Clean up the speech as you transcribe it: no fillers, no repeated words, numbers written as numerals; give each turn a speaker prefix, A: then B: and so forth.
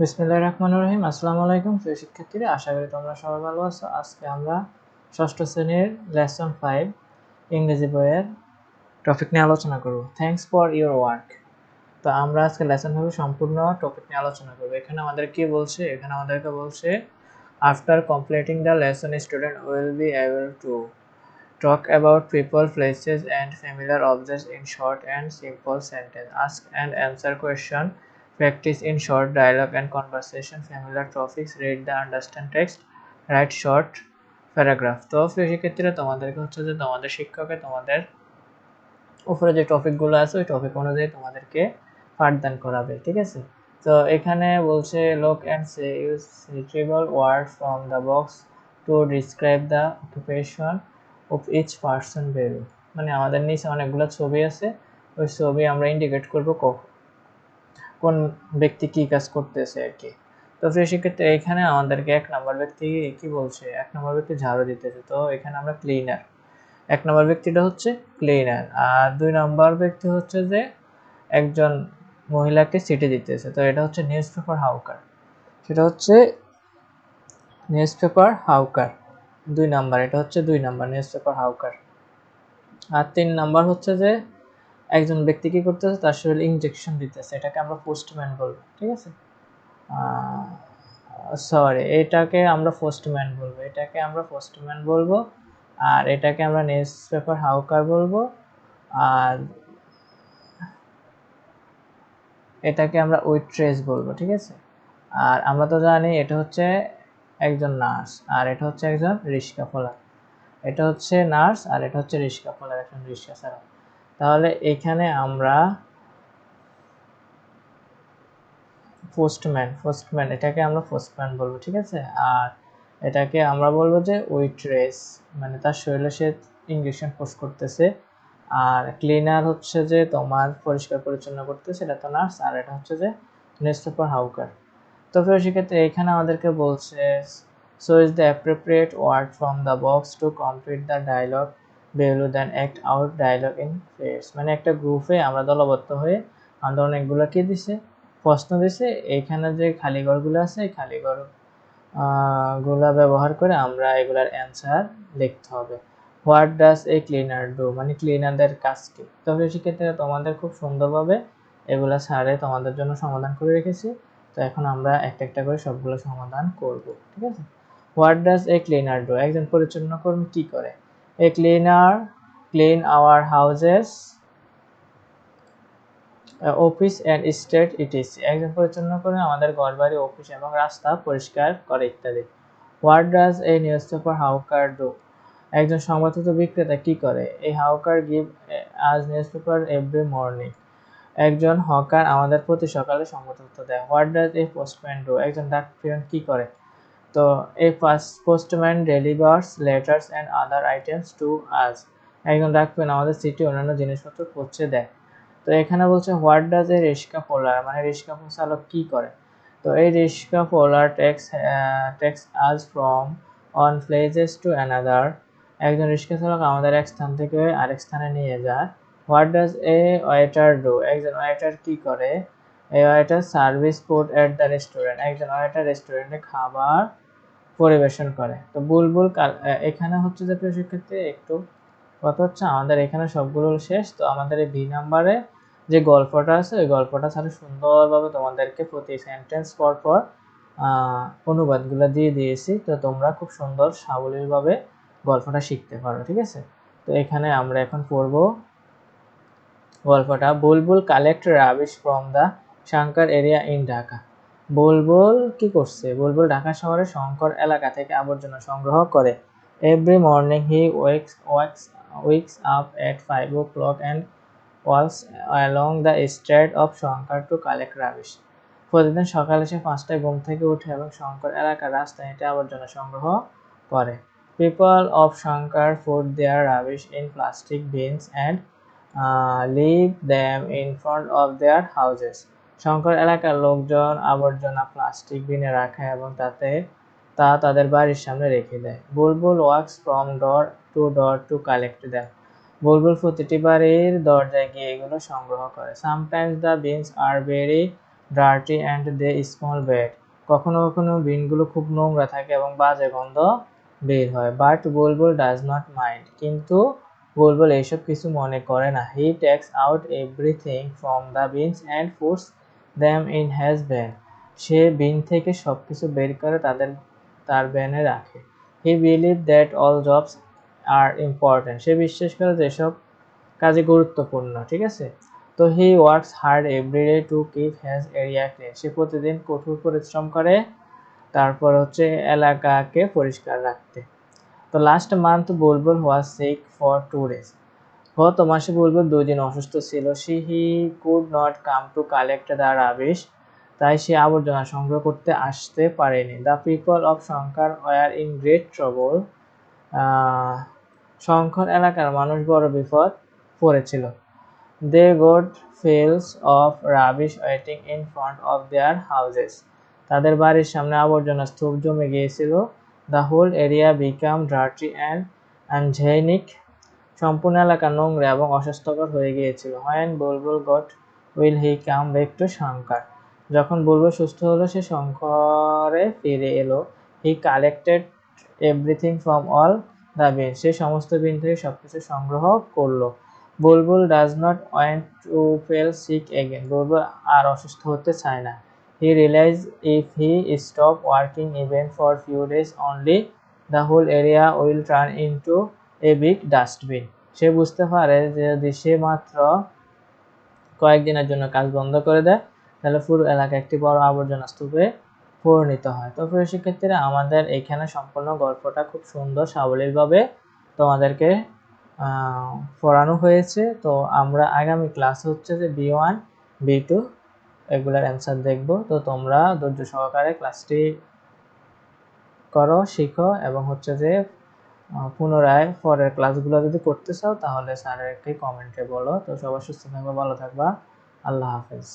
A: বিসমিল্লাহির রহমানির রহিম। আসসালামু আলাইকুম প্রিয় শিক্ষার্থীরা, আশা করি তোমরা সবাই ভালো আছো। আজকে আমরা ষষ্ঠ শ্রেণীর লেসন 5 ইংরেজি বইয়ের টপিক নিয়ে আলোচনা করব। Thanks for your work. তো আমরা আজকে লেসন 5 সম্পূর্ণ টপিক নিয়ে আলোচনা করব। এখানে আমাদের কি বলছে? এখানে আমাদেরকে বলছে after completing the lesson student will be able to talk about people, places and familiar objects in short and simple sentence. Ask and answer question. Practice in short dialogue and conversation. Familiar topics. Read the understand text. Write short paragraph. তো প্রিয় শিক্ষার্থীরা, তোমাদেরকে হচ্ছে যে তোমাদের শিক্ষকে তোমাদের উপরে যে টপিকগুলো আছে ওই টপিক অনুযায়ী তোমাদেরকে পাঠদান করাবে, ঠিক আছে? তো এখানে বলছে look and say use suitable word from the box to describe the occupation of each person below. মানে আমাদের নিচে অনেকগুলো ছবি আছে, ওই ছবি আমরা ইন্ডিকেট করব কোন ব্যক্তি কি কাজ করতেছে আর কি। তো প্রিয় শিক্ষার্থী, এখানে আমাদেরকে এক নম্বর ব্যক্তি কি বলছে? এক নম্বর ব্যক্তি ঝাড়ু দিতেছে, তো এখানে আমরা ক্লিনার। এক নম্বর ব্যক্তিটা হচ্ছে ক্লিনার, আর দুই নম্বর ব্যক্তি হচ্ছে যে একজন মহিলাকে চিঠি দিতেছে, তো এটা হচ্ছে নিউজ পেপার হাউকার। সেটা হচ্ছে নিউজ পেপার হাউকার দুই নাম্বার, এটা হচ্ছে দুই নাম্বার নিউজ পেপার হাউকার। আর তিন নাম্বার হচ্ছে যে একজন ব্যক্তি কি করতেছে, তার শরীরে ইনজেকশন দিতেছে, এটাকে আমরা পোস্টম্যান বলবো, ঠিক আছে? সরি, এটাকে আমরা পোস্টম্যান বলবো, এটাকে আমরা পোস্টম্যান বলবো, আর এটাকে আমরা নিউজ পেপার হাউকার বলবো, আর এটাকে আমরা ওয়েট্রেস বলবো, ঠিক আছে? আর আমরা তো জানি এটা হচ্ছে একজন নার্স, আর এটা হচ্ছে একজন রিক্সা ফলার। এটা হচ্ছে নার্স আর এটা হচ্ছে রিক্সা ফলার, একজন রিক্সা চালক। তাহলে এখানে আমরা পোস্টম্যান এটাকে আমরা পোস্টম্যান বলবো, ঠিক আছে? আর এটাকে আমরা বলবো যে ওয়েট্রেস, মানে তার শরীরে সে ইঞ্জেকশন পোস্ট করতেছে। আর ক্লিনার হচ্ছে যে তোমার পরিষ্কার পরিচ্ছন্ন করতেছে, এটা তো নার্স। আর এটা হচ্ছে যে নিউজপেপার হাউকার। তো সেক্ষেত্রে এখানে আমাদেরকে বলছে so is the appropriate word from the box to complete the dialogue below, then act out dialogue in pairs। মানে একটা গ্রুপে আমরা দলবদ্ধ হয়ে আমাদের অনেকগুলো কি দিছে, প্রশ্ন দিছে। এইখানে যে খালি ঘরগুলো আছে এই খালি ঘর গুলা ব্যবহার করে আমরা এগুলার অ্যান্সার লিখতে হবে। What does A cleaner do, মানে ক্লিনারদের কাজ কি। তবে সেক্ষেত্রে তোমাদের খুব সুন্দরভাবে এগুলা স্যারে তোমাদের জন্য সমাধান করে রেখেছি। তো এখন আমরা একটা একটা করে সবগুলো সমাধান করব, ঠিক আছে? What does A cleaner do, একজন পরিচ্ছন্ন কর্মী কি করে? এ cleaner clean our houses, office and state etc, একজন পরিচ্ছন্ন করে আমাদের ঘরবাড়ি, অফিস এবং রাস্তা পরিষ্কার করে ইত্যাদি। What does a newspaper hawker do, একজন সংবাদপত্র বিক্রেতা কি করে? এই hawker give us newspaper every morning, একজন হকার আমাদের প্রতি সকালে সংবাদপত্র দেয়। What does a postman do, একজন ডাক পিয়ন কি করে? তো a postman delivers letters and other items to us, একজন ডাক পিয়ন আমাদের চিঠি অন্যান্য জিনিসপত্র পৌঁছে দেয়। তো এখানে বলছে হোয়াট ডাজ এ রিক্সা পোলার, মানে রিক্সা চালক কি করে? তো এই রিক্সা পোলার টেক্স আজ from on places to another, একজন রিক্সা চালক আমাদের এক স্থান থেকে আরেক স্থানে নিয়ে যায়। What does a waiter do, একজন ওয়েটার কি করে? A waiter serves food at the restaurant, একজন ওয়েটার রেস্টুরেন্টে খাবার পরিবেশন করে। তো বুলবুল এখানে হচ্ছে যে প্রিয় শিক্ষার্থী একটু কথা হচ্ছে, আমাদের এখানে সবগুলো শেষ। তো আমাদের এই বি নাম্বারে যে গল্পটা আছে ওই গল্পটা তাহলে সুন্দরভাবে তোমাদেরকে প্রতি সেন্টেন্স পর পর অনুবাদগুলো দিয়ে দিয়েছি। তো তোমরা খুব সুন্দর সাবলীলভাবে গল্পটা শিখতে পারো, ঠিক আছে? তো এখানে আমরা এখন পড়বো গল্পটা। Bulbul collect rubbish from the Shankar area in Dhaka. Bulbul কি করছে? বুলবুল ঢাকা শহরের শঙ্কর এলাকা থেকে আবর্জনা সংগ্রহ করে। Every morning he wakes up at 5 o'clock and walks along the street of Shankar to collect rubbish। প্রতিদিন সকালে সে 5টায় ঘুম থেকে উঠে এবং শঙ্কর এলাকার রাস্তায় হেঁটে আবর্জনা সংগ্রহ করে। People of Shankar put their rubbish in plastic bins and leave them in front of their houses। Shankar এলাকার লোকজন আবর্জনা প্লাস্টিক বিনে রাখে এবং তা তাদের বাড়ির সামনে রেখে দেয়। Bulbul walks from door to collect them. Bulbul প্রতিটি বাড়ির দরজায় গিয়ে এগুলো সংগ্রহ করে। Sometimes the bins are very dirty and they smell bad. কখনো কখনো বিনগুলো খুব নোংরা থাকে এবং বাজে গন্ধ বের হয়। But Bulbul does not mind, কিন্তু বুলবুল এইসব কিছু মনে করে না। He takes out everything from the bins and puts them in his van, সে বিন থেকে সব কিছু বের করে তার ব্যানে রাখে। He believe that all jobs are important, সে বিশ্বাস করে যে সব কাজে গুরুত্বপূর্ণ, ঠিক আছে। তো he works hard everyday to keep his area clean, সে প্রতিদিন কঠোর পরিশ্রম করে তারপর হচ্ছে এলাকাকে পরিষ্কার রাখতে। তো last month Bulbul was sick for 2 days, গত মাসে বুলবুল 2 দিন অসুস্থ ছিল। He could not come to collect the rubbish, তাই সে আবর্জনা সংগ্রহ করতে আসতে পারেনি। The people of Shankar were in great trouble, Shankar এলাকার মানুষ বড় বিপদ পড়েছিল। They got fields of rubbish waiting in front of their houses, তাদের বাড়ির সামনে আবর্জনা স্তূপ জমে গিয়েছিল। The whole area become dirty and unhygienic, সম্পূর্ণ এলাকা নোংরা এবং অস্বাস্থ্যকর হয়ে গিয়েছিল। When Bulbul got well he come back to Shankar, যখন বুলবুল সুস্থ হলো সে শঙ্করে ফিরে এলো। He collected everything from all the bin, সে সমস্ত বিন থেকে সবকিছু সংগ্রহ করলো। Bulbul does not want to fall sick again, বুলবুল আর অসুস্থ হতে চায় না। He realise if he stop working even for few days only, the whole area will turn into a big dustbin, সে বুঝতে পারে যে যদি সে মাত্র কয়েকদিনের জন্য কাজ বন্ধ করে দেয় তাহলে পুরো এলাকা একটি বড় আবর্জনা স্তূপে পরিণত হয়। তো প্রিয় শিক্ষার্থীরা, আমাদের এখানে সম্পূর্ণ গল্পটা খুব সুন্দর সাবলীলভাবে তোমাদেরকে পড়ানো হয়েছে। তো আমরা আগামী ক্লাস হচ্ছে যে B1 B2 এগুলার অ্যান্সার দেখব। তো তোমরা ধৈর্য সহকারে ক্লাসটি করো, শিখো এবং হচ্ছে যে পুনরায় পরের ক্লাসগুলো যদি করতে চাও তাহলে স্যারেরকে কমেন্টে বলো। তো সবাই সুস্থ থাকবা, ভালো থাকবা, আল্লাহ হাফেজ।